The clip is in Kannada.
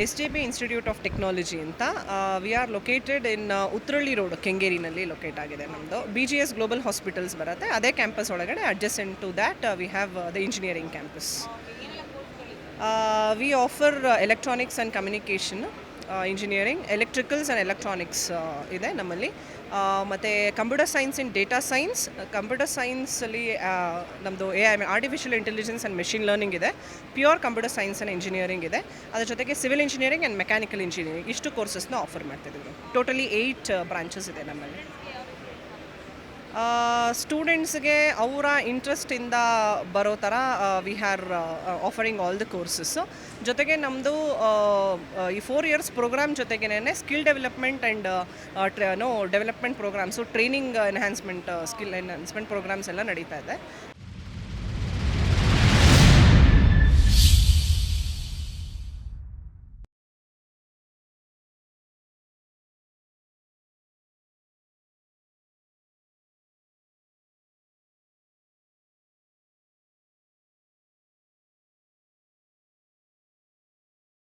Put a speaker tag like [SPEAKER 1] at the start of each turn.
[SPEAKER 1] SJP Institute of Technology ಅಂತ. We are located in Uttarahalli road ಕೆಂಗೇರಿನಲ್ಲಿ ಲೊಕೇಟ್ ಆಗಿದೆ ನಮ್ಮದು. BGS ಗ್ಲೋಬಲ್ ಹಾಸ್ಪಿಟಲ್ಸ್ ಬರುತ್ತೆ, ಅದೇ ಕ್ಯಾಂಪಸ್ ಒಳಗಡೆ adjacent to that we have the engineering campus. We offer electronics and communication engineering, electricals and electronics ಇದೆ ನಮ್ಮಲ್ಲಿ. ಮತ್ತು computer science in data science. Computer ಸೈನ್ಸಲ್ಲಿ ನಮ್ಮದು AI artificial intelligence and machine learning ಇದೆ. Pure computer science and engineering ಇದೆ. ಅದ್ರ ಜೊತೆಗೆ civil engineering and mechanical engineering ಇಷ್ಟು ಕೋರ್ಸಸ್ನ ಆಫರ್ ಮಾಡ್ತಿದ್ದೀವಿ. ಟೋಟಲಿ 8 ಬ್ರಾಂಚಸ್ ಇದೆ ನಮ್ಮಲ್ಲಿ. ಸ್ಟೂಡೆಂಟ್ಸ್ಗೆ ಅವರ ಇಂಟ್ರೆಸ್ಟಿಂದ ಬರೋ ಥರ we are offering all the courses. ಜೊತೆಗೆ ನಮ್ಮದು ಈ 4 ಇಯರ್ಸ್ ಪ್ರೋಗ್ರಾಮ್ ಜೊತೆಗೇ skill development and development programmes, training enhancement, skill enhancement programmes ಎಲ್ಲ ನಡೀತಾ ಇದೆ.